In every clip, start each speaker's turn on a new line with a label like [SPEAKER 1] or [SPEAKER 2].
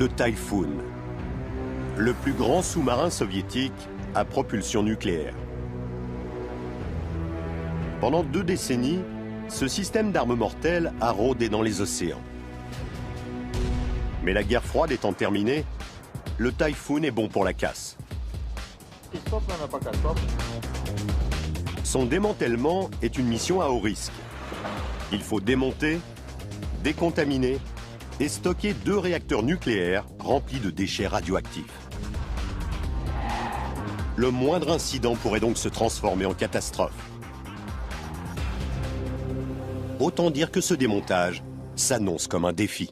[SPEAKER 1] le Typhoon, le plus grand sous-marin soviétique à propulsion nucléaire. Pendant 2 décennies, ce système d'armes mortelles a rôdé dans les océans. Mais la guerre froide étant terminée, le Typhoon est bon pour la casse. Son démantèlement est une mission à haut risque. Il faut démonter, décontaminer et stocker 2 réacteurs nucléaires remplis de déchets radioactifs. Le moindre incident pourrait donc se transformer en catastrophe. Autant dire que ce démontage s'annonce comme un défi.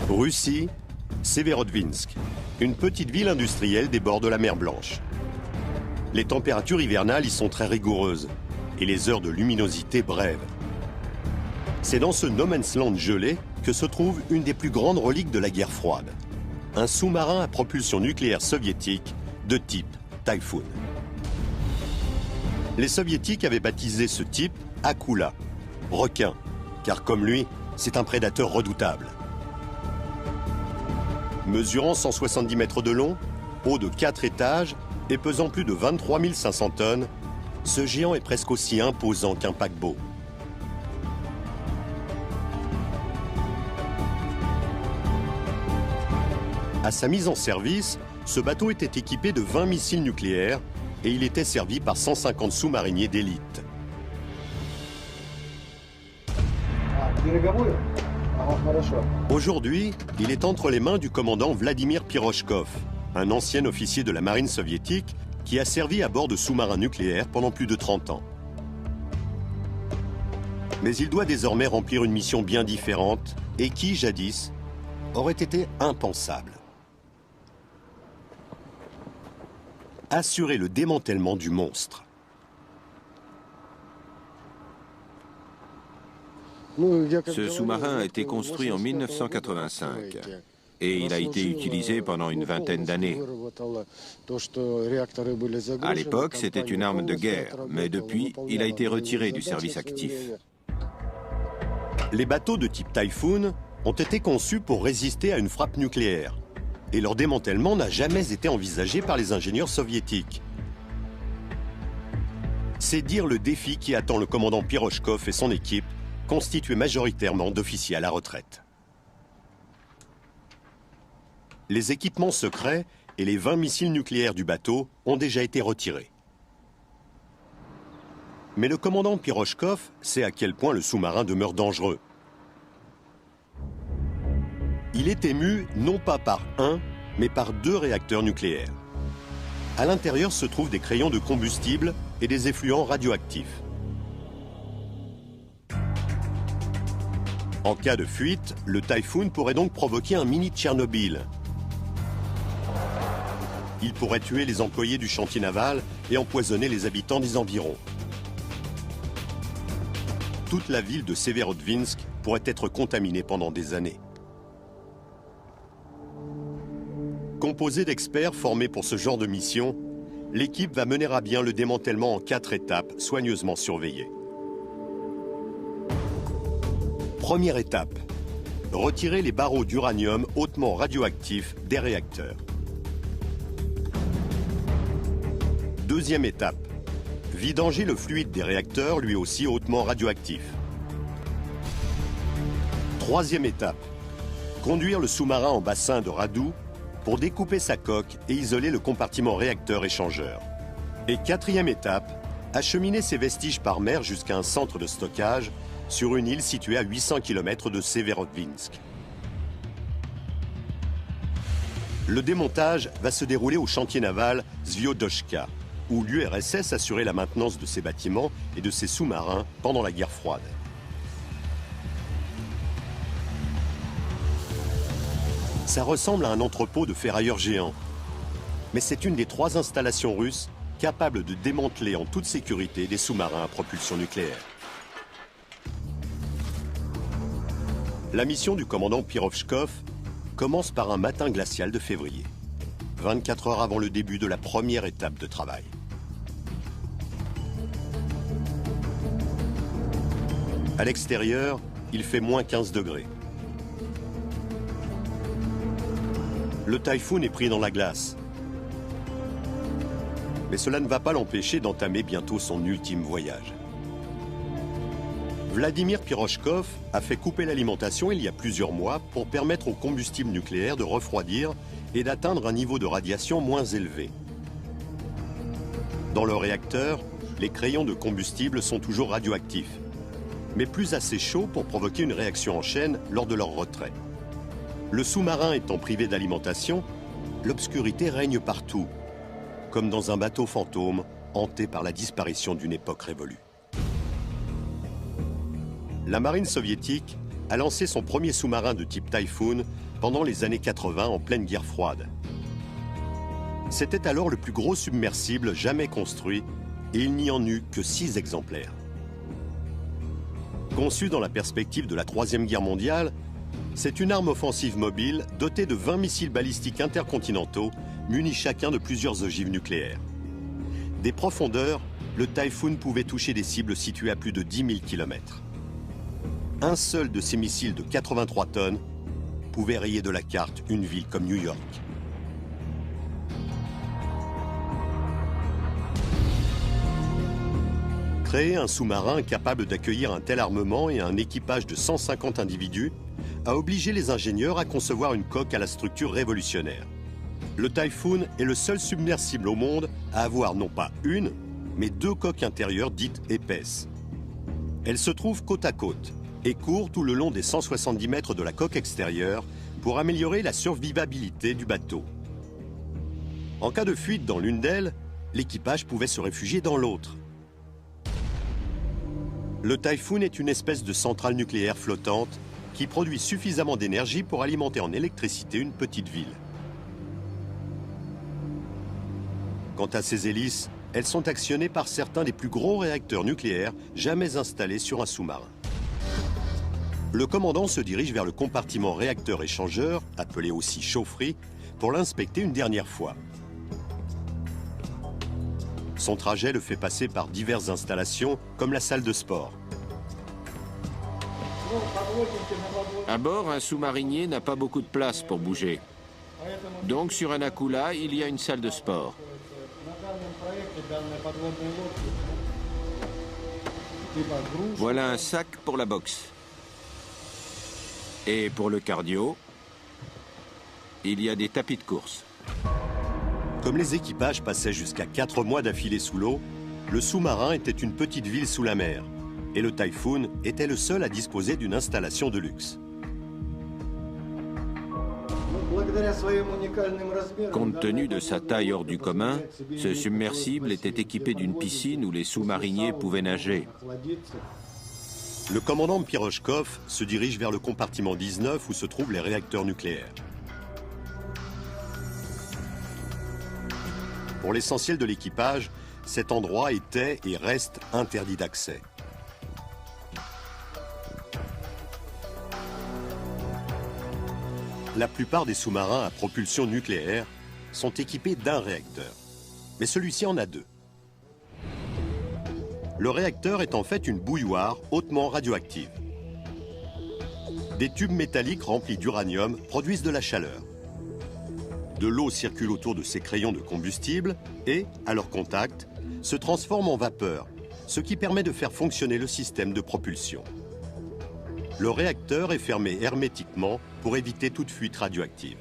[SPEAKER 1] Russie, Severodvinsk, une petite ville industrielle des bords de la mer Blanche. Les températures hivernales y sont très rigoureuses et les heures de luminosité brèves. C'est dans ce no man's land gelé que se trouve une des plus grandes reliques de la guerre froide, un sous-marin à propulsion nucléaire soviétique de type Typhoon. Les soviétiques avaient baptisé ce type Akula, requin, car comme lui, c'est un prédateur redoutable. Mesurant 170 mètres de long, haut de 4 étages et pesant plus de 23 500 tonnes, ce géant est presque aussi imposant qu'un paquebot. À sa mise en service, ce bateau était équipé de 20 missiles nucléaires et il était servi par 150 sous-mariniers d'élite. Aujourd'hui, il est entre les mains du commandant Vladimir Pirochkov, un ancien officier de la marine soviétique qui a servi à bord de sous-marins nucléaires pendant plus de 30 ans. Mais il doit désormais remplir une mission bien différente et qui, jadis, aurait été impensable. Assurer le démantèlement du monstre.
[SPEAKER 2] Ce sous-marin a été construit en 1985 et il a été utilisé pendant une vingtaine d'années. À l'époque, c'était une arme de guerre, mais depuis, il a été retiré du service actif.
[SPEAKER 1] Les bateaux de type Typhoon ont été conçus pour résister à une frappe nucléaire et leur démantèlement n'a jamais été envisagé par les ingénieurs soviétiques. C'est dire le défi qui attend le commandant Pirochkov et son équipe, constituée majoritairement d'officiers à la retraite. Les équipements secrets et les 20 missiles nucléaires du bateau ont déjà été retirés. Mais le commandant Pirochkov sait à quel point le sous-marin demeure dangereux. Il est ému non pas par un, mais par 2 réacteurs nucléaires. À l'intérieur se trouvent des crayons de combustible et des effluents radioactifs. En cas de fuite, le Typhoon pourrait donc provoquer un mini Tchernobyl. Il pourrait tuer les employés du chantier naval et empoisonner les habitants des environs. Toute la ville de Severodvinsk pourrait être contaminée pendant des années. Composée d'experts formés pour ce genre de mission, l'équipe va mener à bien le démantèlement en 4 étapes soigneusement surveillées. Première étape, retirer les barreaux d'uranium hautement radioactifs des réacteurs. Deuxième étape, vidanger le fluide des réacteurs, lui aussi hautement radioactif. Troisième étape, conduire le sous-marin en bassin de Radou pour découper sa coque et isoler le compartiment réacteur-échangeur. Et quatrième étape, acheminer ces vestiges par mer jusqu'à un centre de stockage sur une île située à 800 km de Severodvinsk. Le démontage va se dérouler au chantier naval Zvyodochka, où l'URSS assurait la maintenance de ses bâtiments et de ses sous-marins pendant la guerre froide. Ça ressemble à un entrepôt de ferrailleurs géants. Mais c'est une des 3 installations russes capables de démanteler en toute sécurité des sous-marins à propulsion nucléaire. La mission du commandant Pirochkov commence par un matin glacial de février. 24 heures avant le début de la première étape de travail. À l'extérieur, il fait moins 15 degrés. Le Typhoon est pris dans la glace. Mais cela ne va pas l'empêcher d'entamer bientôt son ultime voyage. Vladimir Pirochkov a fait couper l'alimentation il y a plusieurs mois pour permettre au combustible nucléaire de refroidir et d'atteindre un niveau de radiation moins élevé. Dans le réacteur, les crayons de combustible sont toujours radioactifs, mais plus assez chauds pour provoquer une réaction en chaîne lors de leur retrait. Le sous-marin étant privé d'alimentation, l'obscurité règne partout, comme dans un bateau fantôme hanté par la disparition d'une époque révolue. La marine soviétique a lancé son premier sous-marin de type Typhoon pendant les années 80 en pleine guerre froide. C'était alors le plus gros submersible jamais construit et il n'y en eut que 6 exemplaires. Conçu dans la perspective de la Troisième Guerre mondiale, c'est une arme offensive mobile dotée de 20 missiles balistiques intercontinentaux munis chacun de plusieurs ogives nucléaires. Des profondeurs, le Typhoon pouvait toucher des cibles situées à plus de 10 000 km. Un seul de ces missiles de 83 tonnes pouvait rayer de la carte une ville comme New York. Créer un sous-marin capable d'accueillir un tel armement et un équipage de 150 individus a obligé les ingénieurs à concevoir une coque à la structure révolutionnaire. Le Typhoon est le seul submersible au monde à avoir non pas une, mais 2 coques intérieures dites épaisses. Elles se trouvent côte à côte et court tout le long des 170 mètres de la coque extérieure pour améliorer la survivabilité du bateau. En cas de fuite dans l'une d'elles, l'équipage pouvait se réfugier dans l'autre. Le Typhoon est une espèce de centrale nucléaire flottante qui produit suffisamment d'énergie pour alimenter en électricité une petite ville. Quant à ses hélices, elles sont actionnées par certains des plus gros réacteurs nucléaires jamais installés sur un sous-marin. Le commandant se dirige vers le compartiment réacteur-échangeur, appelé aussi chaufferie, pour l'inspecter une dernière fois. Son trajet le fait passer par diverses installations, comme la salle de sport.
[SPEAKER 2] À bord, un sous-marinier n'a pas beaucoup de place pour bouger. Donc, sur un Akula, il y a une salle de sport. Voilà un sac pour la boxe. Et pour le cardio, il y a des tapis de course.
[SPEAKER 1] Comme les équipages passaient jusqu'à 4 mois d'affilée sous l'eau, le sous-marin était une petite ville sous la mer. Et le Typhoon était le seul à disposer d'une installation de luxe.
[SPEAKER 2] Compte tenu de sa taille hors du commun, ce submersible était équipé d'une piscine où les sous-mariniers pouvaient nager.
[SPEAKER 1] Le commandant Pirochkov se dirige vers le compartiment 19 où se trouvent les réacteurs nucléaires. Pour l'essentiel de l'équipage, cet endroit était et reste interdit d'accès. La plupart des sous-marins à propulsion nucléaire sont équipés d'un réacteur, mais celui-ci en a 2. Le réacteur est en fait une bouilloire hautement radioactive. Des tubes métalliques remplis d'uranium produisent de la chaleur. De l'eau circule autour de ces crayons de combustible et, à leur contact, se transforme en vapeur, ce qui permet de faire fonctionner le système de propulsion. Le réacteur est fermé hermétiquement pour éviter toute fuite radioactive.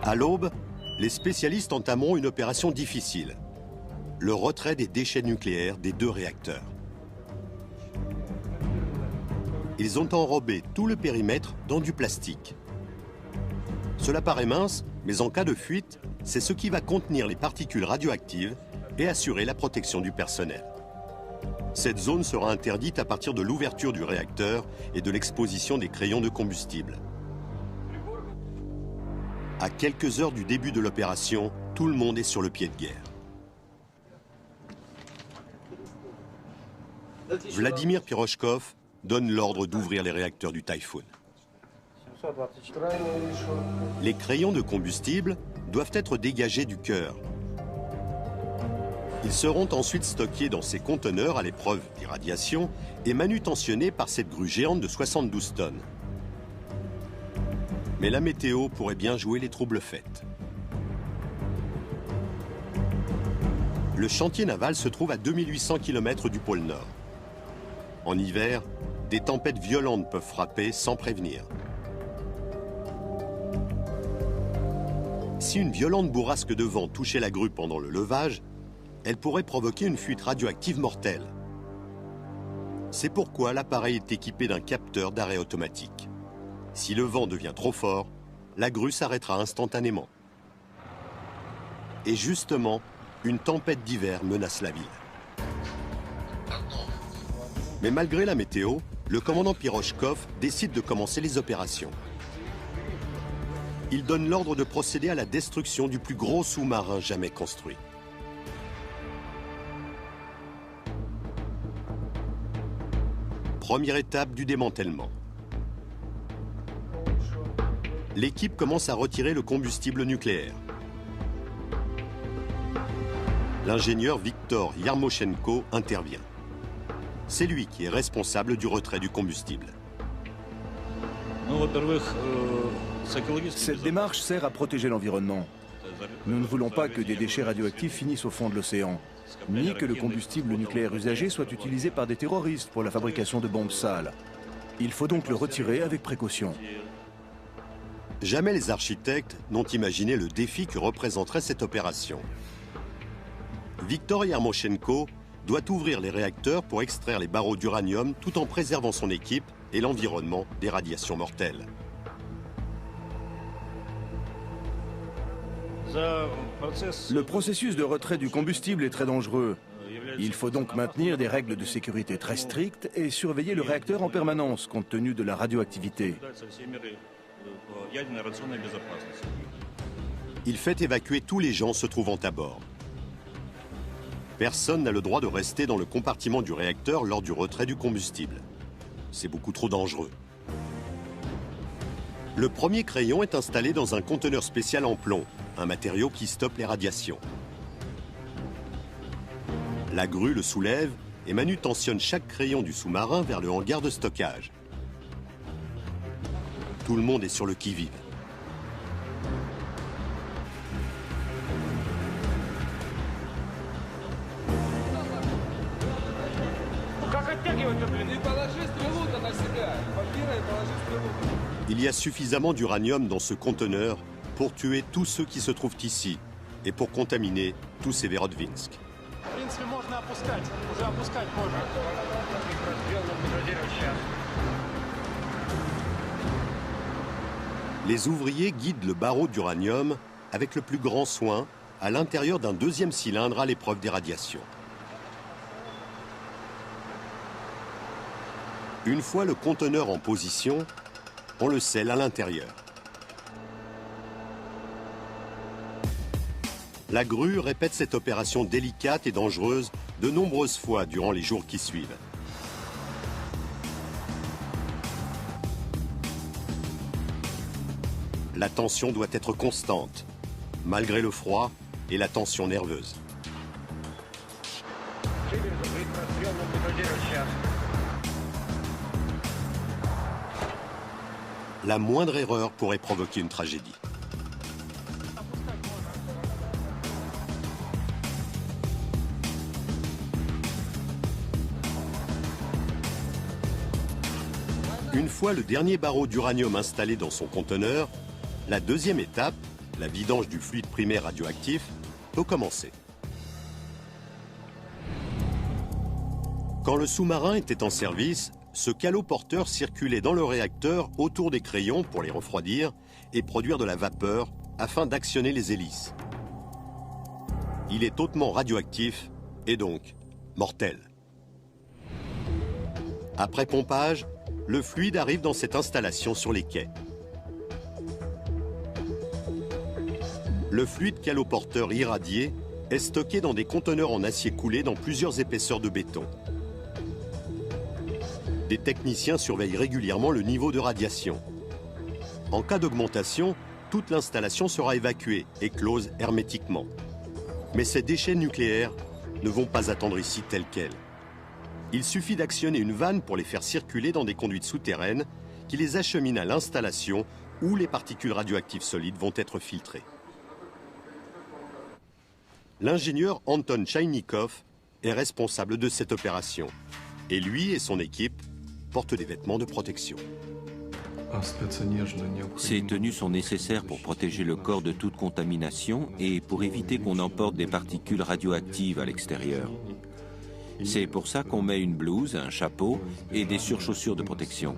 [SPEAKER 1] À l'aube, les spécialistes entameront une opération difficile, le retrait des déchets nucléaires des 2 réacteurs. Ils ont enrobé tout le périmètre dans du plastique. Cela paraît mince, mais en cas de fuite, c'est ce qui va contenir les particules radioactives et assurer la protection du personnel. Cette zone sera interdite à partir de l'ouverture du réacteur et de l'exposition des crayons de combustible. À quelques heures du début de l'opération, tout le monde est sur le pied de guerre. Vladimir Pirochkov donne l'ordre d'ouvrir les réacteurs du Typhoon. Les crayons de combustible doivent être dégagés du cœur. Ils seront ensuite stockés dans ces conteneurs à l'épreuve des radiations et manutentionnés par cette grue géante de 72 tonnes. Mais la météo pourrait bien jouer les troubles faits. Le chantier naval se trouve à 2800 km du pôle Nord. En hiver, des tempêtes violentes peuvent frapper sans prévenir. Si une violente bourrasque de vent touchait la grue pendant le levage, elle pourrait provoquer une fuite radioactive mortelle. C'est pourquoi l'appareil est équipé d'un capteur d'arrêt automatique. Si le vent devient trop fort, la grue s'arrêtera instantanément. Et justement, une tempête d'hiver menace la ville. Mais malgré la météo, le commandant Pirochkov décide de commencer les opérations. Il donne l'ordre de procéder à la destruction du plus gros sous-marin jamais construit. Première étape du démantèlement. L'équipe commence à retirer le combustible nucléaire. L'ingénieur Viktor Yermoshenko intervient. C'est lui qui est responsable du retrait du combustible.
[SPEAKER 3] Cette démarche sert à protéger l'environnement. Nous ne voulons pas que des déchets radioactifs finissent au fond de l'océan, ni que le combustible nucléaire usagé soit utilisé par des terroristes pour la fabrication de bombes sales. Il faut donc le retirer avec précaution.
[SPEAKER 1] Jamais les architectes n'ont imaginé le défi que représenterait cette opération. Viktor Yermoshenko doit ouvrir les réacteurs pour extraire les barreaux d'uranium tout en préservant son équipe et l'environnement des radiations mortelles.
[SPEAKER 3] Le processus de retrait du combustible est très dangereux. Il faut donc maintenir des règles de sécurité très strictes et surveiller le réacteur en permanence compte tenu de la radioactivité.
[SPEAKER 1] Il fait évacuer tous les gens se trouvant à bord. Personne n'a le droit de rester dans le compartiment du réacteur lors du retrait du combustible. C'est beaucoup trop dangereux. Le premier crayon est installé dans un conteneur spécial en plomb, un matériau qui stoppe les radiations. La grue le soulève et manutentionne chaque crayon du sous-marin vers le hangar de stockage. Tout le monde est sur le qui-vive. Il y a suffisamment d'uranium dans ce conteneur pour tuer tous ceux qui se trouvent ici et pour contaminer tous ces Verodvinsk. Les ouvriers guident le barreau d'uranium avec le plus grand soin à l'intérieur d'un deuxième cylindre à l'épreuve des radiations. Une fois le conteneur en position, on le scelle à l'intérieur. La grue répète cette opération délicate et dangereuse de nombreuses fois durant les jours qui suivent. La tension doit être constante, malgré le froid et la tension nerveuse. La moindre erreur pourrait provoquer une tragédie. Une fois le dernier barreau d'uranium installé dans son conteneur, la deuxième étape, la vidange du fluide primaire radioactif, peut commencer. Quand le sous-marin était en service, ce caloporteur circulait dans le réacteur autour des crayons pour les refroidir et produire de la vapeur afin d'actionner les hélices. Il est hautement radioactif et donc mortel. Après pompage, le fluide arrive dans cette installation sur les quais. Le fluide caloporteur irradié est stocké dans des conteneurs en acier coulé dans plusieurs épaisseurs de béton. Des techniciens surveillent régulièrement le niveau de radiation. En cas d'augmentation, toute l'installation sera évacuée et close hermétiquement. Mais ces déchets nucléaires ne vont pas attendre ici tels quels. Il suffit d'actionner une vanne pour les faire circuler dans des conduites souterraines qui les acheminent à l'installation où les particules radioactives solides vont être filtrées. L'ingénieur Anton Chaïnikov est responsable de cette opération. Et lui et son équipe portent des vêtements de protection.
[SPEAKER 2] Ces tenues sont nécessaires pour protéger le corps de toute contamination et pour éviter qu'on emporte des particules radioactives à l'extérieur. C'est pour ça qu'on met une blouse, un chapeau et des surchaussures de protection.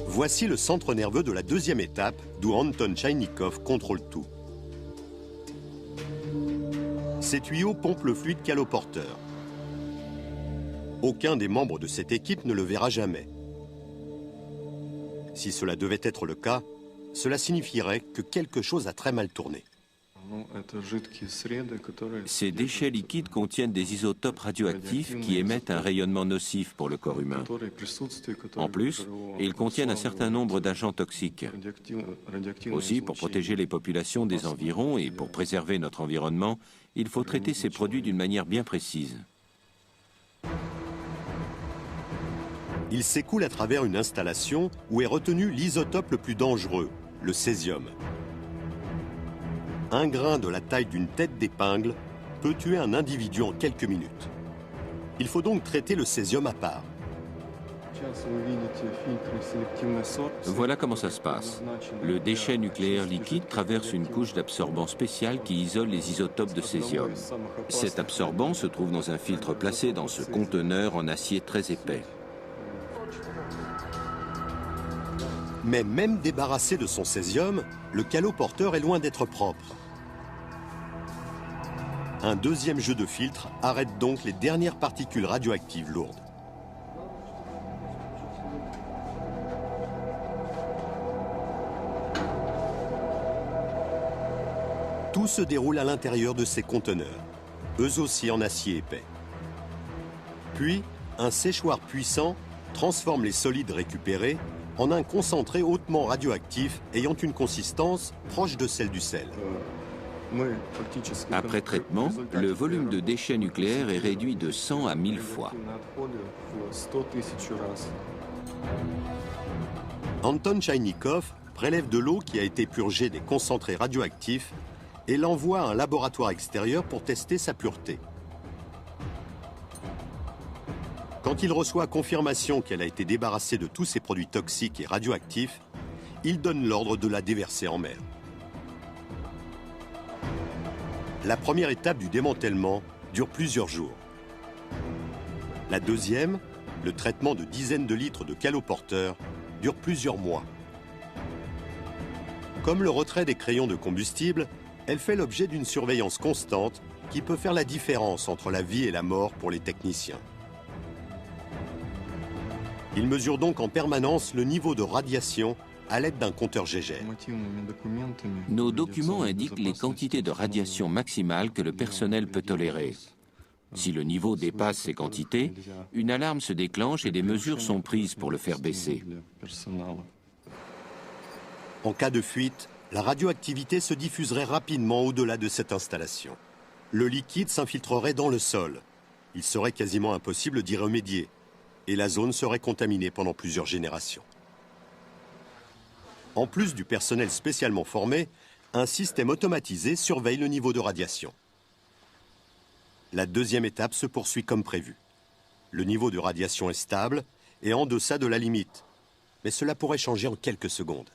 [SPEAKER 1] Voici le centre nerveux de la deuxième étape, d'où Anton Chaïnikov contrôle tout. Ces tuyaux pompent le fluide caloporteur. Aucun des membres de cette équipe ne le verra jamais. Si cela devait être le cas, cela signifierait que quelque chose a très mal tourné.
[SPEAKER 2] Ces déchets liquides contiennent des isotopes radioactifs qui émettent un rayonnement nocif pour le corps humain. En plus, ils contiennent un certain nombre d'agents toxiques. Aussi, pour protéger les populations des environs et pour préserver notre environnement, il faut traiter ces produits d'une manière bien précise.
[SPEAKER 1] Il s'écoule à travers une installation où est retenu l'isotope le plus dangereux, le césium. Un grain de la taille d'une tête d'épingle peut tuer un individu en quelques minutes. Il faut donc traiter le césium à part.
[SPEAKER 2] Voilà comment ça se passe. Le déchet nucléaire liquide traverse une couche d'absorbant spécial qui isole les isotopes de césium. Cet absorbant se trouve dans un filtre placé dans ce conteneur en acier très épais.
[SPEAKER 1] Mais même débarrassé de son césium, le caloporteur est loin d'être propre. Un deuxième jeu de filtre arrête donc les dernières particules radioactives lourdes. Tout se déroule à l'intérieur de ces conteneurs, eux aussi en acier épais. Puis, un séchoir puissant transforme les solides récupérés en un concentré hautement radioactif ayant une consistance proche de celle du sel.
[SPEAKER 2] Après traitement, le volume de déchets nucléaires est réduit de 100 à 1000 fois.
[SPEAKER 1] Anton Chaïnikov prélève de l'eau qui a été purgée des concentrés radioactifs et l'envoie à un laboratoire extérieur pour tester sa pureté. Quand il reçoit confirmation qu'elle a été débarrassée de tous ces produits toxiques et radioactifs, il donne l'ordre de la déverser en mer. La première étape du démantèlement dure plusieurs jours. La deuxième, le traitement de dizaines de litres de caloporteurs, dure plusieurs mois. Comme le retrait des crayons de combustible, elle fait l'objet d'une surveillance constante qui peut faire la différence entre la vie et la mort pour les techniciens. Ils mesurent donc en permanence le niveau de radiation à l'aide d'un compteur Geiger.
[SPEAKER 2] Nos documents indiquent les quantités de radiation maximales que le personnel peut tolérer. Si le niveau dépasse ces quantités, une alarme se déclenche et des mesures sont prises pour le faire baisser.
[SPEAKER 1] En cas de fuite, la radioactivité se diffuserait rapidement au-delà de cette installation. Le liquide s'infiltrerait dans le sol. Il serait quasiment impossible d'y remédier. Et la zone serait contaminée pendant plusieurs générations. En plus du personnel spécialement formé, un système automatisé surveille le niveau de radiation. La deuxième étape se poursuit comme prévu. Le niveau de radiation est stable et en deçà de la limite, mais cela pourrait changer en quelques secondes.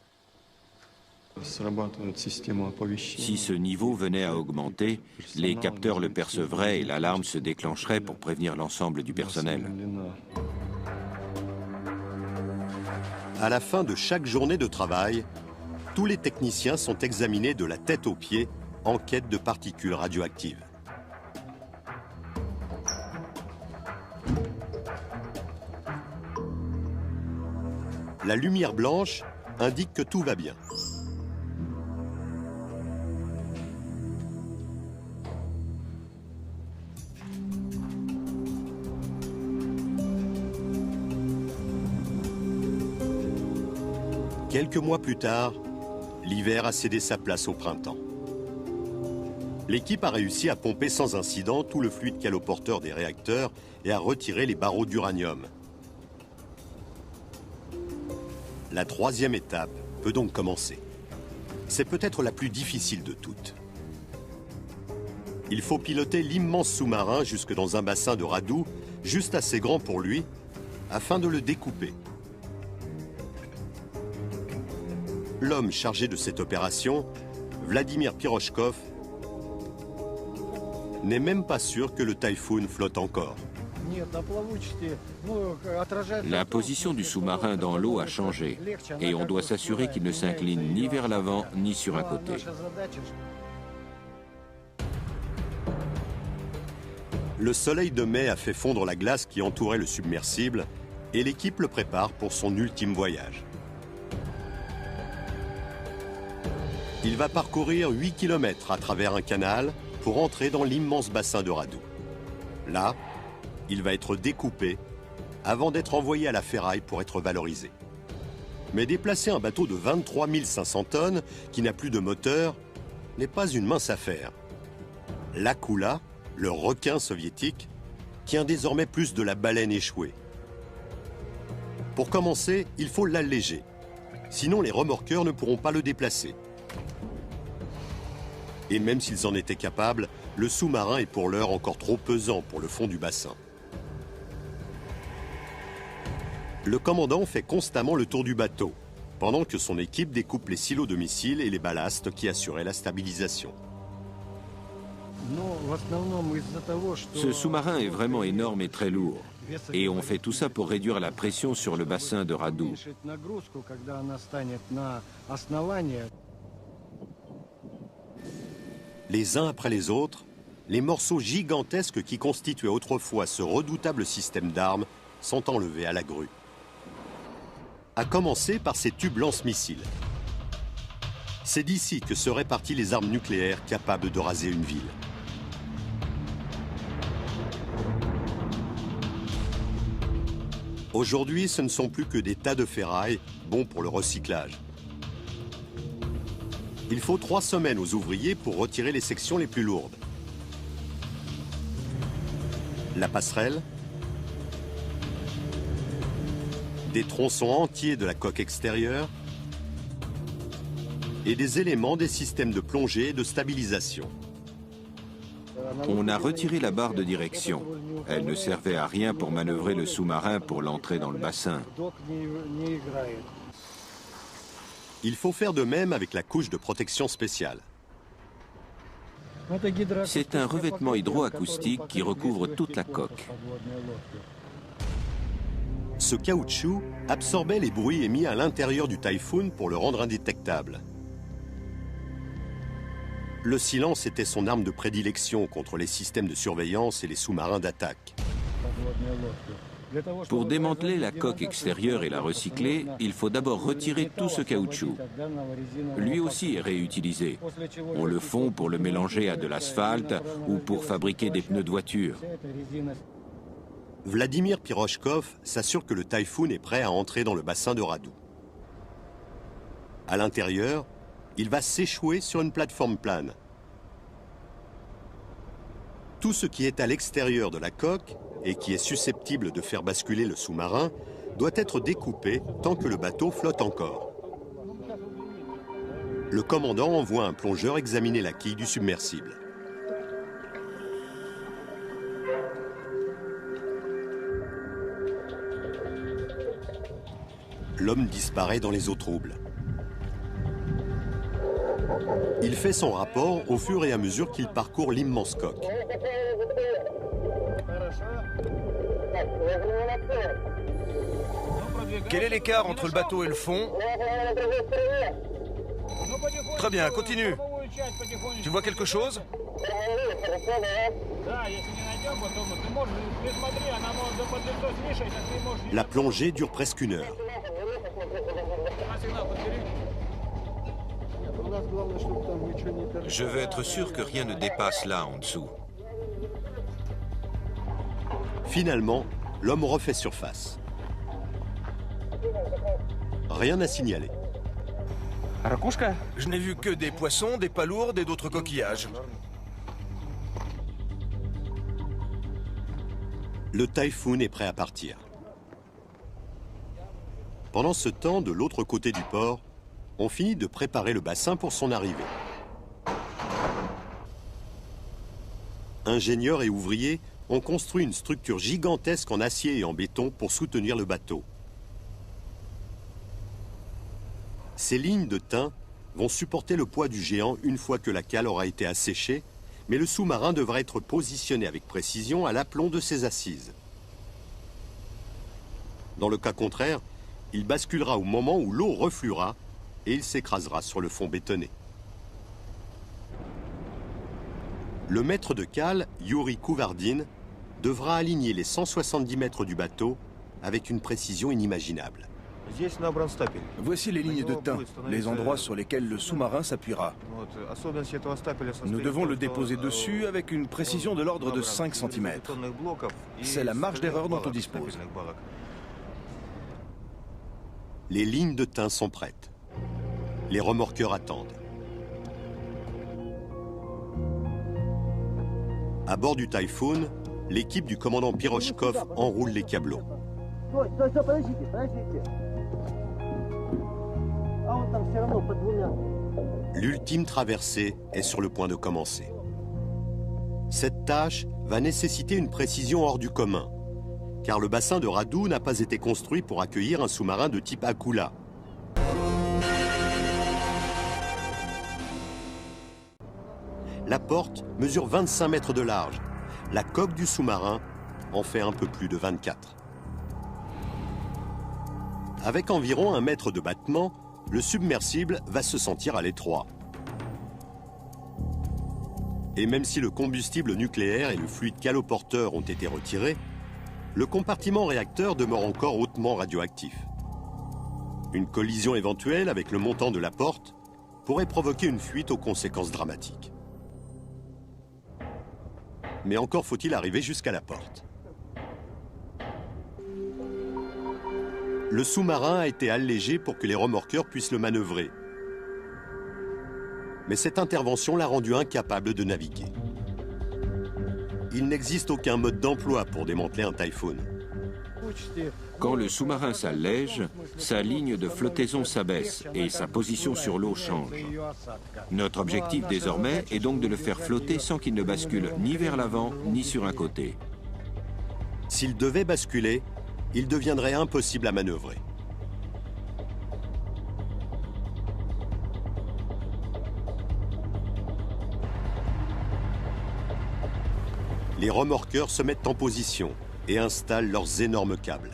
[SPEAKER 2] Si ce niveau venait à augmenter, les capteurs le percevraient et l'alarme se déclencherait pour prévenir l'ensemble du personnel.
[SPEAKER 1] À la fin de chaque journée de travail, tous les techniciens sont examinés de la tête aux pieds en quête de particules radioactives. La lumière blanche indique que tout va bien. Quelques mois plus tard, l'hiver a cédé sa place au printemps. L'équipe a réussi à pomper sans incident tout le fluide caloporteur des réacteurs et à retirer les barreaux d'uranium. La troisième étape peut donc commencer. C'est peut-être la plus difficile de toutes. Il faut piloter l'immense sous-marin jusque dans un bassin de radoux, juste assez grand pour lui, afin de le découper. L'homme chargé de cette opération, Vladimir Pirochkov, n'est même pas sûr que le Typhoon flotte encore.
[SPEAKER 2] La position du sous-marin dans l'eau a changé et on doit s'assurer qu'il ne s'incline ni vers l'avant ni sur un côté.
[SPEAKER 1] Le soleil de mai a fait fondre la glace qui entourait le submersible et l'équipe le prépare pour son ultime voyage. Il va parcourir 8 km à travers un canal pour entrer dans l'immense bassin de radoux. Là, il va être découpé avant d'être envoyé à la ferraille pour être valorisé. Mais déplacer un bateau de 23 500 tonnes qui n'a plus de moteur n'est pas une mince affaire. L'Akula, le requin soviétique, tient désormais plus de la baleine échouée. Pour commencer, il faut l'alléger. Sinon, les remorqueurs ne pourront pas le déplacer. Et même s'ils en étaient capables, le sous-marin est pour l'heure encore trop pesant pour le fond du bassin. Le commandant fait constamment le tour du bateau, pendant que son équipe découpe les silos de missiles et les ballastes qui assuraient la stabilisation.
[SPEAKER 2] Ce sous-marin est vraiment énorme et très lourd. Et on fait tout ça pour réduire la pression sur le bassin de radoux.
[SPEAKER 1] Les uns après les autres, les morceaux gigantesques qui constituaient autrefois ce redoutable système d'armes sont enlevés à la grue. À commencer par ces tubes lance-missiles. C'est d'ici que seraient parties les armes nucléaires capables de raser une ville. Aujourd'hui, ce ne sont plus que des tas de ferraille, bons pour le recyclage. Il faut 3 semaines aux ouvriers pour retirer les sections les plus lourdes. La passerelle, des tronçons entiers de la coque extérieure et des éléments des systèmes de plongée et de stabilisation.
[SPEAKER 2] On a retiré la barre de direction. Elle ne servait à rien pour manœuvrer le sous-marin pour l'entrée dans le bassin.
[SPEAKER 1] Il faut faire de même avec la couche de protection spéciale.
[SPEAKER 2] C'est un revêtement hydroacoustique qui recouvre toute la coque.
[SPEAKER 1] Ce caoutchouc absorbait les bruits émis à l'intérieur du Typhoon pour le rendre indétectable. Le silence était son arme de prédilection contre les systèmes de surveillance et les sous-marins d'attaque.
[SPEAKER 2] Pour démanteler la coque extérieure et la recycler, il faut d'abord retirer tout ce caoutchouc. Lui aussi est réutilisé. On le fond pour le mélanger à de l'asphalte ou pour fabriquer des pneus de voiture.
[SPEAKER 1] Vladimir Pirochkov s'assure que le Typhoon est prêt à entrer dans le bassin de radoux. À l'intérieur, il va s'échouer sur une plateforme plane. Tout ce qui est à l'extérieur de la coque et qui est susceptible de faire basculer le sous-marin doit être découpé tant que le bateau flotte encore. Le commandant envoie un plongeur examiner la quille du submersible. L'homme disparaît dans les eaux troubles. Il fait son rapport au fur et à mesure qu'il parcourt l'immense coque.
[SPEAKER 3] Quel est l'écart entre le bateau et le fond? Très bien, continue. Tu vois quelque chose?
[SPEAKER 1] La plongée dure presque 1 heure.
[SPEAKER 2] Je veux être sûr que rien ne dépasse là en dessous.
[SPEAKER 1] Finalement, l'homme refait surface. Rien à signaler.
[SPEAKER 3] Je n'ai vu que des poissons, des palourdes et d'autres coquillages.
[SPEAKER 1] Le Typhoon est prêt à partir. Pendant ce temps, de l'autre côté du port, on finit de préparer le bassin pour son arrivée. Ingénieurs et ouvriers ont construit une structure gigantesque en acier et en béton pour soutenir le bateau. Ces lignes de thym vont supporter le poids du géant une fois que la cale aura été asséchée, mais le sous-marin devra être positionné avec précision à l'aplomb de ses assises. Dans le cas contraire, il basculera au moment où l'eau refluera et il s'écrasera sur le fond bétonné. Le maître de cale, Yuri Kouvardine, devra aligner les 170 mètres du bateau avec une précision inimaginable.
[SPEAKER 3] Voici les lignes de thym, les endroits sur lesquels le sous-marin s'appuiera. Nous devons le déposer dessus avec une précision de l'ordre de 5 cm. C'est la marge d'erreur dont on dispose.
[SPEAKER 1] Les lignes de thym sont prêtes. Les remorqueurs attendent. À bord du Typhoon, l'équipe du commandant Pirochkov enroule les câbleaux. L'ultime traversée est sur le point de commencer. Cette tâche va nécessiter une précision hors du commun, car le bassin de Radou n'a pas été construit pour accueillir un sous-marin de type Akula. La porte mesure 25 mètres de large. La coque du sous-marin en fait un peu plus de 24. Avec environ 1 mètre de battement, le submersible va se sentir à l'étroit. Et même si le combustible nucléaire et le fluide caloporteur ont été retirés, le compartiment réacteur demeure encore hautement radioactif. Une collision éventuelle avec le montant de la porte pourrait provoquer une fuite aux conséquences dramatiques. Mais encore faut-il arriver jusqu'à la porte. Le sous-marin a été allégé pour que les remorqueurs puissent le manœuvrer. Mais cette intervention l'a rendu incapable de naviguer. Il n'existe aucun mode d'emploi pour démanteler un Typhoon.
[SPEAKER 2] Quand le sous-marin s'allège, sa ligne de flottaison s'abaisse et sa position sur l'eau change. Notre objectif désormais est donc de le faire flotter sans qu'il ne bascule ni vers l'avant ni sur un côté.
[SPEAKER 1] S'il devait basculer, il deviendrait impossible à manœuvrer. Les remorqueurs se mettent en position et installent leurs énormes câbles.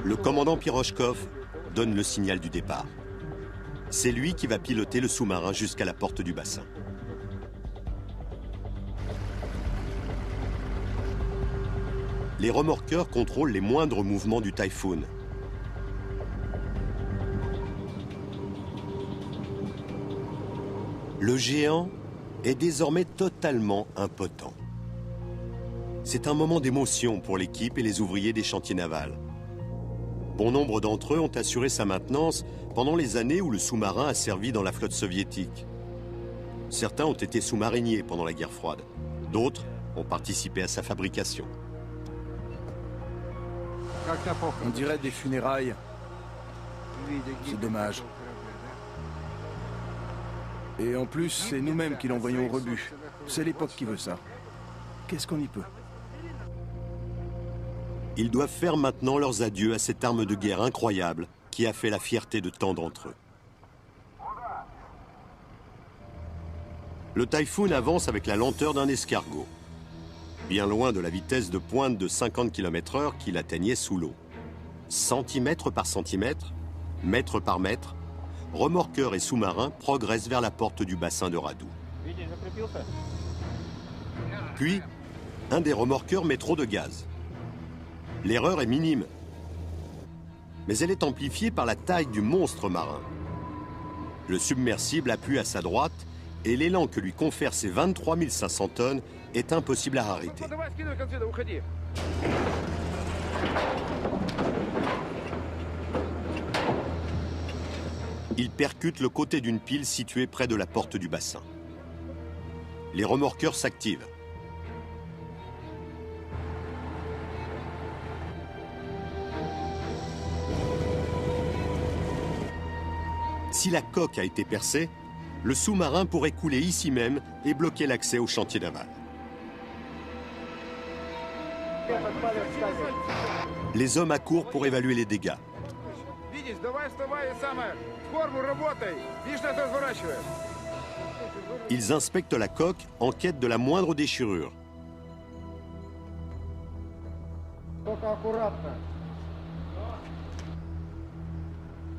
[SPEAKER 1] Le commandant Pirochkov donne le signal du départ. C'est lui qui va piloter le sous-marin jusqu'à la porte du bassin. Les remorqueurs contrôlent les moindres mouvements du Typhoon. Le géant est désormais totalement impotent. C'est un moment d'émotion pour l'équipe et les ouvriers des chantiers navals. Bon nombre d'entre eux ont assuré sa maintenance pendant les années où le sous-marin a servi dans la flotte soviétique. Certains ont été sous-mariniers pendant la guerre froide. D'autres ont participé à sa fabrication.
[SPEAKER 3] On dirait des funérailles. C'est dommage. Et en plus, c'est nous-mêmes qui l'envoyons au rebut. C'est l'époque qui veut ça. Qu'est-ce qu'on y peut?
[SPEAKER 1] Ils doivent faire maintenant leurs adieux à cette arme de guerre incroyable qui a fait la fierté de tant d'entre eux. Le Typhoon avance avec la lenteur d'un escargot, bien loin de la vitesse de pointe de 50 km/h qu'il atteignait sous l'eau. Centimètre par centimètre, mètre par mètre, remorqueurs et sous-marins progressent vers la porte du bassin de Radou. Puis, un des remorqueurs met trop de gaz. L'erreur est minime, mais elle est amplifiée par la taille du monstre marin. Le submersible appuie à sa droite et l'élan que lui confèrent ses 23 500 tonnes est impossible à arrêter. Il percute le côté d'une pile située près de la porte du bassin. Les remorqueurs s'activent. Si la coque a été percée, le sous-marin pourrait couler ici même et bloquer l'accès au chantier naval. Les hommes accourent pour évaluer les dégâts. Ils inspectent la coque en quête de la moindre déchirure.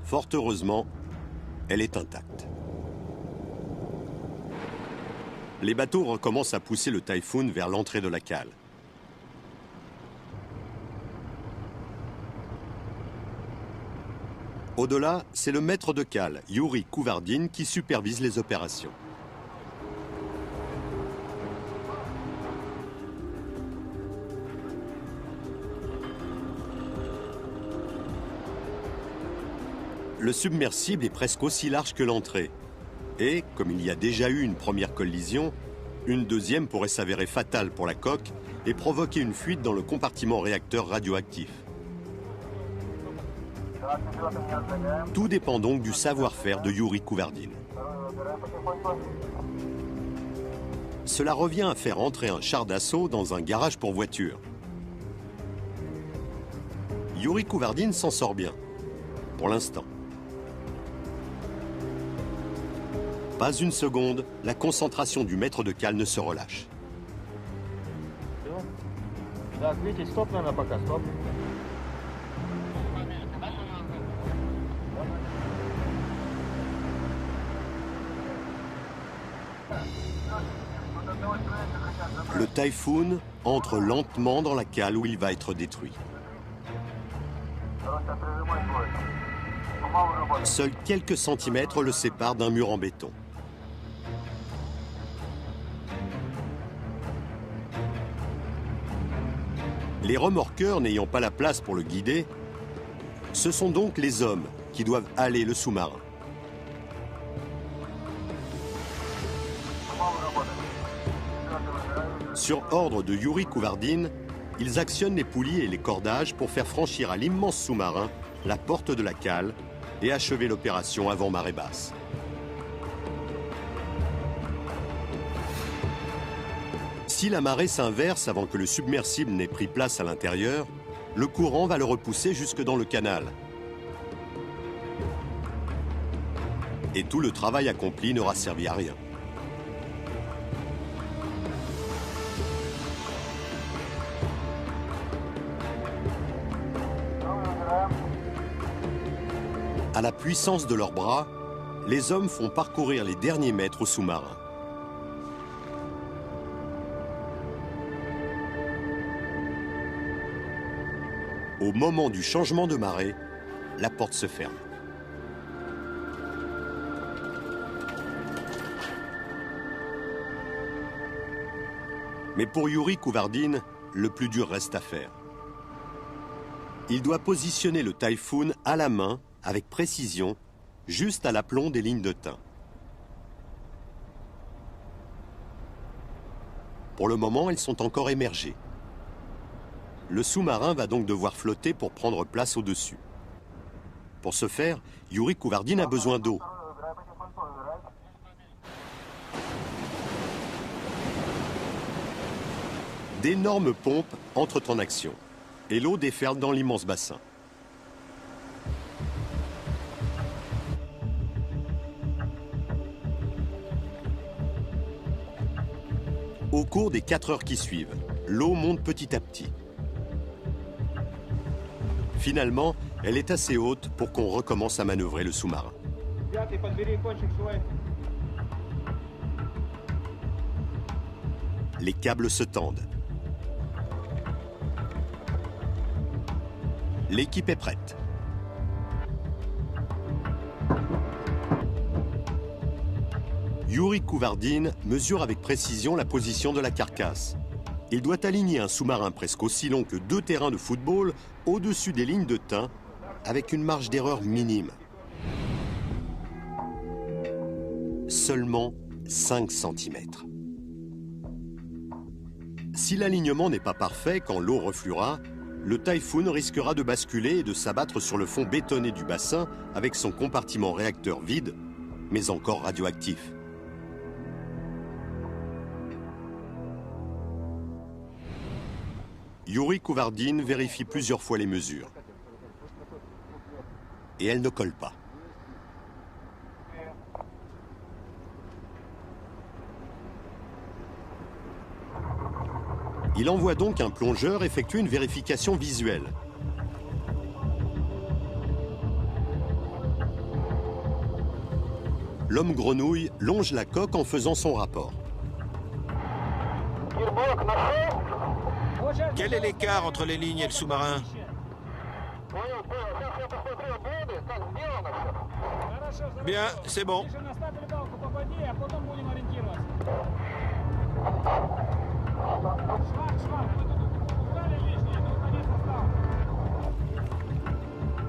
[SPEAKER 1] Fort heureusement, elle est intacte. Les bateaux recommencent à pousser le Typhoon vers l'entrée de la cale. Au-delà, c'est le maître de cale, Yuri Kouvardine, qui supervise les opérations. Le submersible est presque aussi large que l'entrée. Et, comme il y a déjà eu une première collision, une deuxième pourrait s'avérer fatale pour la coque et provoquer une fuite dans le compartiment réacteur radioactif. Tout dépend donc du savoir-faire de Yuri Kouvardine. Cela revient à faire entrer un char d'assaut dans un garage pour voitures. Yuri Kouvardine s'en sort bien, pour l'instant. Pas une seconde, la concentration du maître de cale ne se relâche. Le Typhoon entre lentement dans la cale où il va être détruit. Seuls quelques centimètres le séparent d'un mur en béton. Les remorqueurs n'ayant pas la place pour le guider, ce sont donc les hommes qui doivent haler le sous-marin. Sur ordre de Yuri Kouvardine, ils actionnent les poulies et les cordages pour faire franchir à l'immense sous-marin la porte de la cale et achever l'opération avant marée basse. Si la marée s'inverse avant que le submersible n'ait pris place à l'intérieur, le courant va le repousser jusque dans le canal. Et tout le travail accompli n'aura servi à rien. À la puissance de leurs bras, les hommes font parcourir les derniers mètres au sous-marin. Au moment du changement de marée, la porte se ferme. Mais pour Yuri Kouvardine, le plus dur reste à faire. Il doit positionner le Typhoon à la main, avec précision, juste à l'aplomb des lignes de teint. Pour le moment, elles sont encore émergées. Le sous-marin va donc devoir flotter pour prendre place au-dessus. Pour ce faire, Yuri Kouvardine a besoin d'eau. D'énormes pompes entrent en action et l'eau déferle dans l'immense bassin. Au cours des 4 heures qui suivent, l'eau monte petit à petit. Finalement, elle est assez haute pour qu'on recommence à manœuvrer le sous-marin. Les câbles se tendent. L'équipe est prête. Yuri Kouvardine mesure avec précision la position de la carcasse. Il doit aligner un sous-marin presque aussi long que 2 terrains de football au-dessus des lignes de thym, avec une marge d'erreur minime. Seulement 5 cm. Si l'alignement n'est pas parfait quand l'eau refluera, le Typhoon risquera de basculer et de s'abattre sur le fond bétonné du bassin avec son compartiment réacteur vide, mais encore radioactif. Yuri Kouvardine vérifie plusieurs fois les mesures. Et elles ne collent pas. Il envoie donc un plongeur effectuer une vérification visuelle. L'homme grenouille longe la coque en faisant son rapport.
[SPEAKER 2] Quel est l'écart entre les lignes et le sous-marin? Bien, c'est bon.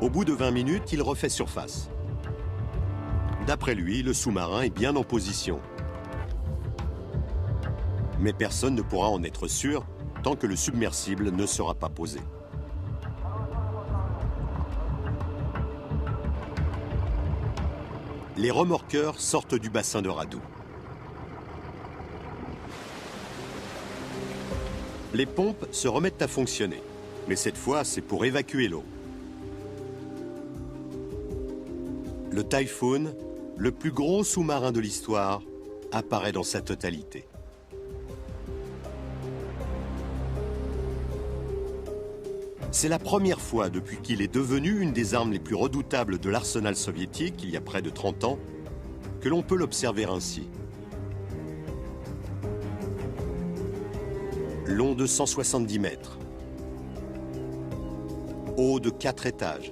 [SPEAKER 1] Au bout de 20 minutes, il refait surface. D'après lui, le sous-marin est bien en position. Mais personne ne pourra en être sûr tant que le submersible ne sera pas posé. Les remorqueurs sortent du bassin de Radou. Les pompes se remettent à fonctionner, mais cette fois, c'est pour évacuer l'eau. Le Typhoon, le plus gros sous-marin de l'histoire, apparaît dans sa totalité. C'est la première fois depuis qu'il est devenu une des armes les plus redoutables de l'arsenal soviétique, il y a près de 30 ans, que l'on peut l'observer ainsi. Long de 170 mètres, haut de 4 étages,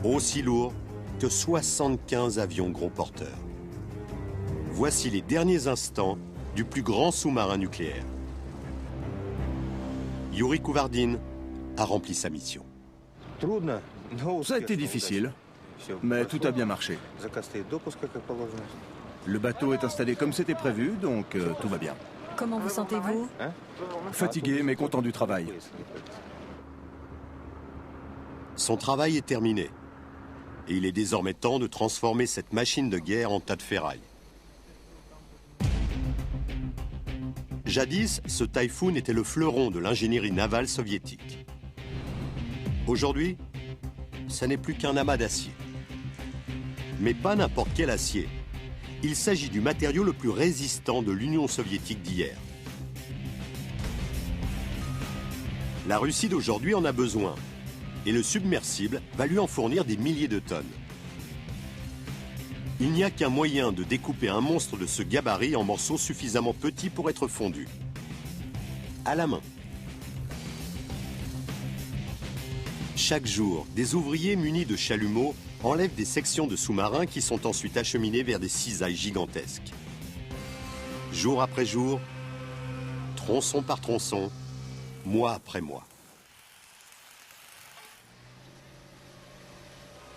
[SPEAKER 1] aussi lourd que 75 avions gros porteurs. Voici les derniers instants du plus grand sous-marin nucléaire. Yuri Kouvardine a rempli sa mission.
[SPEAKER 3] Ça a été difficile, mais tout a bien marché. Le bateau est installé comme c'était prévu, donc tout va bien.
[SPEAKER 4] Comment vous sentez-vous?
[SPEAKER 3] Fatigué, mais content du travail.
[SPEAKER 1] Son travail est terminé. Et il est désormais temps de transformer cette machine de guerre en tas de ferraille. Jadis, ce Typhoon était le fleuron de l'ingénierie navale soviétique. Aujourd'hui, ça n'est plus qu'un amas d'acier. Mais pas n'importe quel acier. Il s'agit du matériau le plus résistant de l'Union soviétique d'hier. La Russie d'aujourd'hui en a besoin. Et le submersible va lui en fournir des milliers de tonnes. Il n'y a qu'un moyen de découper un monstre de ce gabarit en morceaux suffisamment petits pour être fondus. À la main. Chaque jour, des ouvriers munis de chalumeaux enlèvent des sections de sous-marins qui sont ensuite acheminées vers des cisailles gigantesques. Jour après jour, tronçon par tronçon, mois après mois.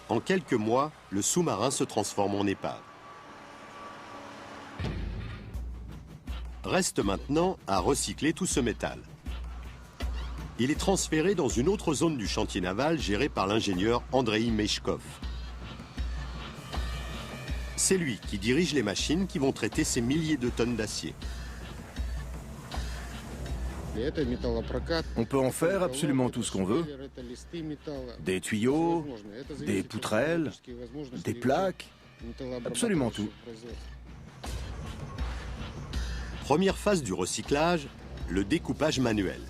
[SPEAKER 1] En quelques mois, le sous-marin se transforme en épave. Reste maintenant à recycler tout ce métal. Il est transféré dans une autre zone du chantier naval gérée par l'ingénieur Andrei Meshkov. C'est lui qui dirige les machines qui vont traiter ces milliers de tonnes d'acier.
[SPEAKER 3] On peut en faire absolument tout ce qu'on veut. Des tuyaux, des poutrelles, des plaques, absolument tout.
[SPEAKER 1] Première phase du recyclage, le découpage manuel.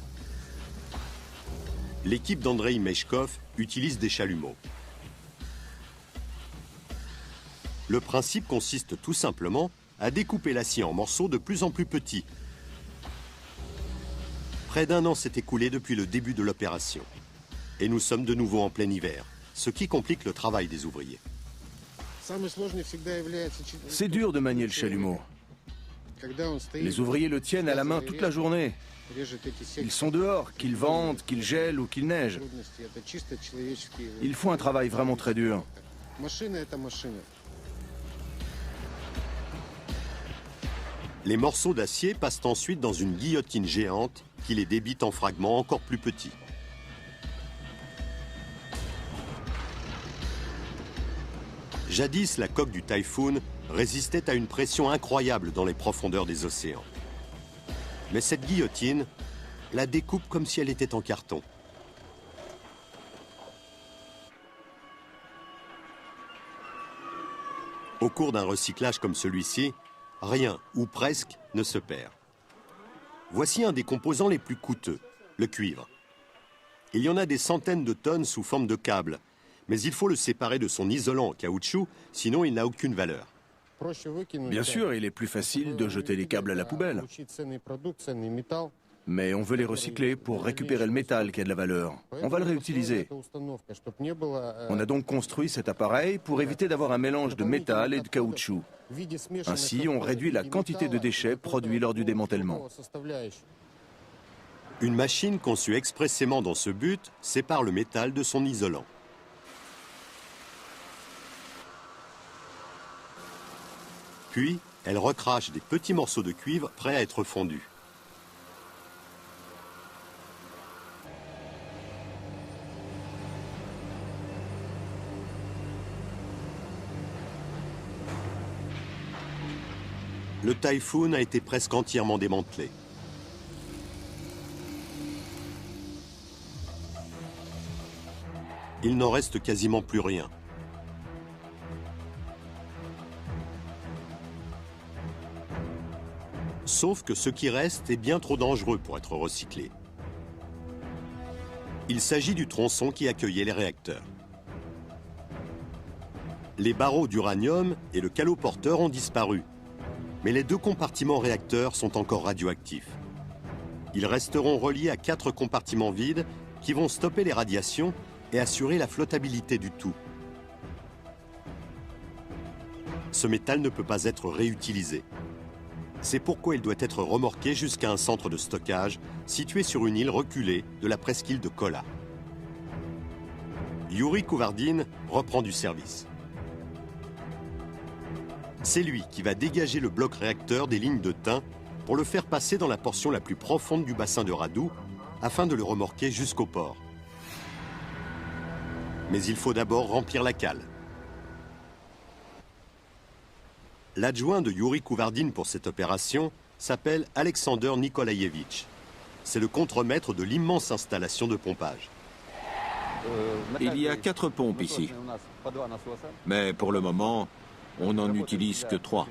[SPEAKER 1] L'équipe d'Andrei Meshkov utilise des chalumeaux. Le principe consiste tout simplement à découper l'acier en morceaux de plus en plus petits. Près d'1 an s'est écoulé depuis le début de l'opération. Et nous sommes de nouveau en plein hiver, ce qui complique le travail des ouvriers.
[SPEAKER 3] C'est dur de manier le chalumeau. Les ouvriers le tiennent à la main toute la journée. Ils sont dehors, qu'il vente, qu'il gèle ou qu'il neige. Ils font un travail vraiment très dur.
[SPEAKER 1] Les morceaux d'acier passent ensuite dans une guillotine géante qui les débite en fragments encore plus petits. Jadis, la coque du Typhoon résistait à une pression incroyable dans les profondeurs des océans. Mais cette guillotine la découpe comme si elle était en carton. Au cours d'un recyclage comme celui-ci, rien, ou presque, ne se perd. Voici un des composants les plus coûteux, le cuivre. Il y en a des centaines de tonnes sous forme de câbles, mais il faut le séparer de son isolant en caoutchouc, sinon il n'a aucune valeur.
[SPEAKER 3] Bien sûr, il est plus facile de jeter les câbles à la poubelle. Mais on veut les recycler pour récupérer le métal qui a de la valeur. On va le réutiliser. On a donc construit cet appareil pour éviter d'avoir un mélange de métal et de caoutchouc. Ainsi, on réduit la quantité de déchets produits lors du démantèlement.
[SPEAKER 1] Une machine conçue expressément dans ce but sépare le métal de son isolant. Puis, elle recrache des petits morceaux de cuivre prêts à être fondus. Le Typhoon a été presque entièrement démantelé. Il n'en reste quasiment plus rien. Sauf que ce qui reste est bien trop dangereux pour être recyclé. Il s'agit du tronçon qui accueillait les réacteurs. Les barreaux d'uranium et le caloporteur ont disparu, mais les deux compartiments réacteurs sont encore radioactifs. Ils resteront reliés à 4 compartiments vides qui vont stopper les radiations et assurer la flottabilité du tout. Ce métal ne peut pas être réutilisé. C'est pourquoi il doit être remorqué jusqu'à un centre de stockage situé sur une île reculée de la presqu'île de Kola. Yuri Kouvardine reprend du service. C'est lui qui va dégager le bloc réacteur des lignes de Tain pour le faire passer dans la portion la plus profonde du bassin de Radou afin de le remorquer jusqu'au port. Mais il faut d'abord remplir la cale. L'adjoint de Yuri Kouvardine pour cette opération s'appelle Alexander Nikolaïevitch. C'est le contremaître de l'immense installation de pompage.
[SPEAKER 2] Il y a 4 pompes ici. Mais pour le moment, on n'en utilise que 3.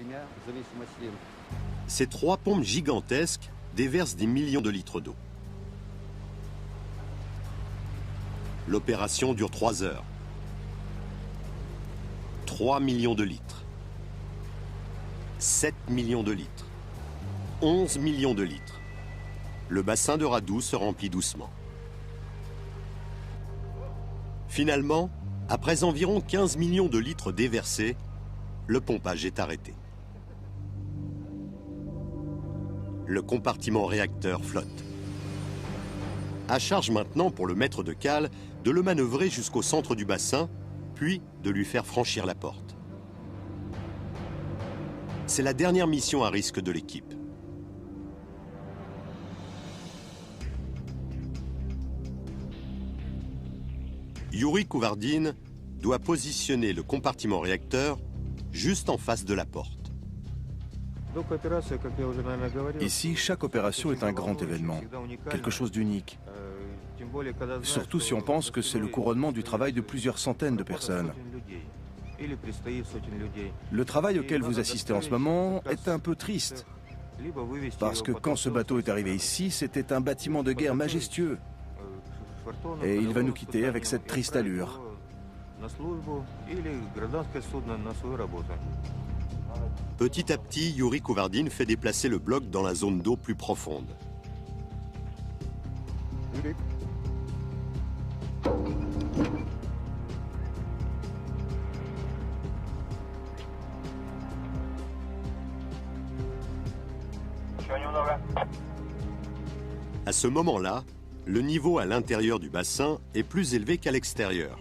[SPEAKER 1] Ces 3 pompes gigantesques déversent des millions de litres d'eau. L'opération dure 3 heures. 3 millions de litres. 7 millions de litres. 11 millions de litres. Le bassin de Radou se remplit doucement. Finalement, après environ 15 millions de litres déversés, le pompage est arrêté. Le compartiment réacteur flotte. À charge maintenant pour le maître de cale de le manœuvrer jusqu'au centre du bassin, puis de lui faire franchir la porte. C'est la dernière mission à risque de l'équipe. Yuri Kouvardine doit positionner le compartiment réacteur juste en face de la porte.
[SPEAKER 3] Ici, chaque opération est un grand événement, quelque chose d'unique. Surtout si on pense que c'est le couronnement du travail de plusieurs centaines de personnes. Le travail auquel vous assistez en ce moment est un peu triste. Parce que quand ce bateau est arrivé ici, c'était un bâtiment de guerre majestueux. Et il va nous quitter avec cette triste allure.
[SPEAKER 1] Petit à petit, Yuri Kouvardine fait déplacer le bloc dans la zone d'eau plus profonde. À ce moment-là, le niveau à l'intérieur du bassin est plus élevé qu'à l'extérieur.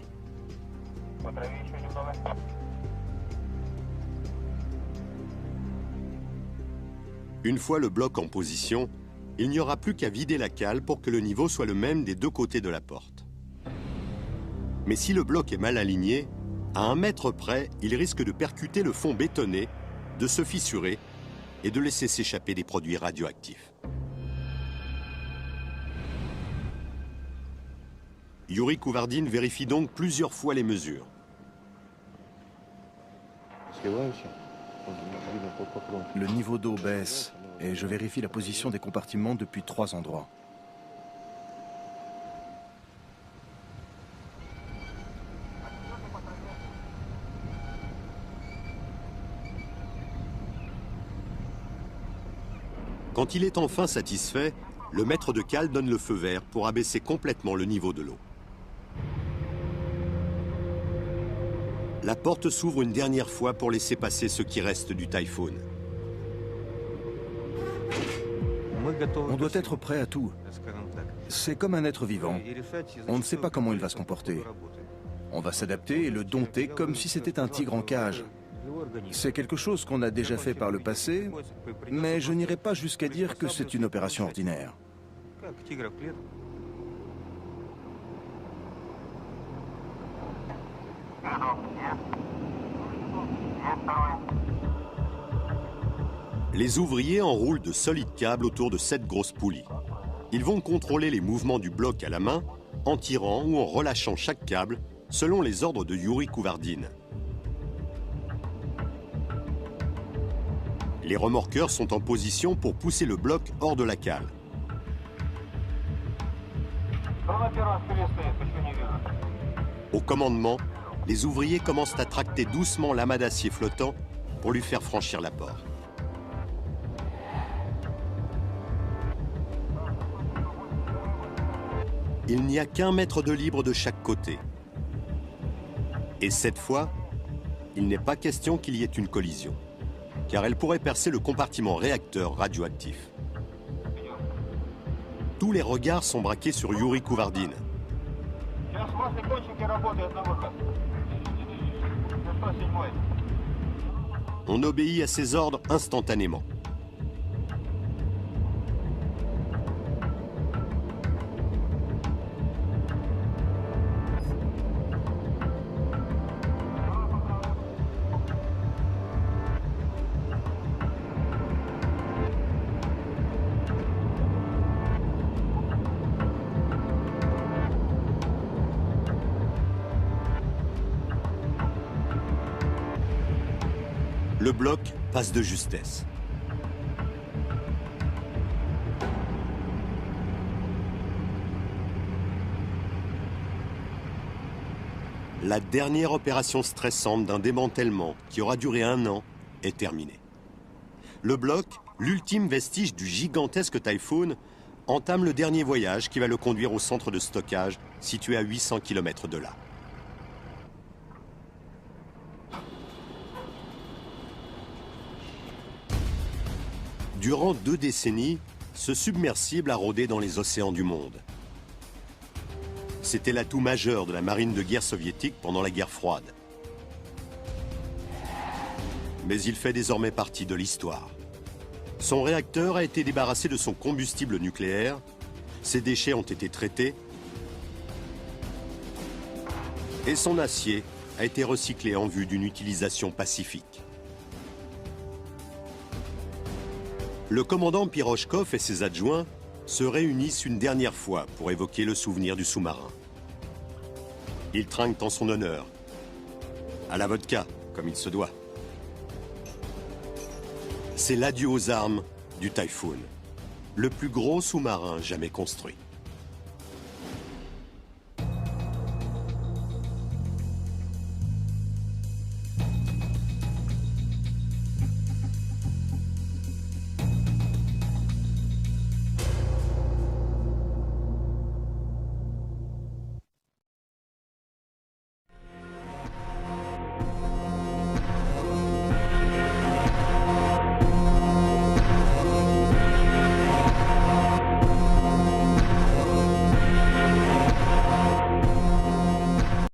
[SPEAKER 1] Une fois le bloc en position, il n'y aura plus qu'à vider la cale pour que le niveau soit le même des deux côtés de la porte. Mais si le bloc est mal aligné, à 1 mètre près, il risque de percuter le fond bétonné, de se fissurer et de laisser s'échapper des produits radioactifs. Yuri Kouvardine vérifie donc plusieurs fois les mesures.
[SPEAKER 3] Le niveau d'eau baisse et je vérifie la position des compartiments depuis 3 endroits.
[SPEAKER 1] Quand il est enfin satisfait, le maître de cale donne le feu vert pour abaisser complètement le niveau de l'eau. La porte s'ouvre une dernière fois pour laisser passer ce qui reste du Typhoon.
[SPEAKER 3] On doit être prêt à tout. C'est comme un être vivant. On ne sait pas comment il va se comporter. On va s'adapter et le dompter comme si c'était un tigre en cage. C'est quelque chose qu'on a déjà fait par le passé, mais je n'irai pas jusqu'à dire que c'est une opération ordinaire.
[SPEAKER 1] Les ouvriers enroulent de solides câbles autour de 7 grosses poulies. Ils vont contrôler les mouvements du bloc à la main en tirant ou en relâchant chaque câble selon les ordres de Yuri Kouvardine. Les remorqueurs sont en position pour pousser le bloc hors de la cale. Au commandement, les ouvriers commencent à tracter doucement l'amas d'acier flottant pour lui faire franchir la porte. Il n'y a qu'1 mètre de libre de chaque côté. Et cette fois, il n'est pas question qu'il y ait une collision, car elle pourrait percer le compartiment réacteur radioactif. Tous les regards sont braqués sur Yuri Kouvardine. On obéit à ses ordres instantanément. Le bloc passe de justesse. La dernière opération stressante d'un démantèlement qui aura duré 1 an est terminée. Le bloc, l'ultime vestige du gigantesque Typhoon, entame le dernier voyage qui va le conduire au centre de stockage situé à 800 km de là. Durant 2 décennies, ce submersible a rôdé dans les océans du monde. C'était l'atout majeur de la marine de guerre soviétique pendant la guerre froide. Mais il fait désormais partie de l'histoire. Son réacteur a été débarrassé de son combustible nucléaire, ses déchets ont été traités et son acier a été recyclé en vue d'une utilisation pacifique. Le commandant Pirochkov et ses adjoints se réunissent une dernière fois pour évoquer le souvenir du sous-marin. Ils trinquent en son honneur, à la vodka, comme il se doit. C'est l'adieu aux armes du Typhoon, le plus gros sous-marin jamais construit.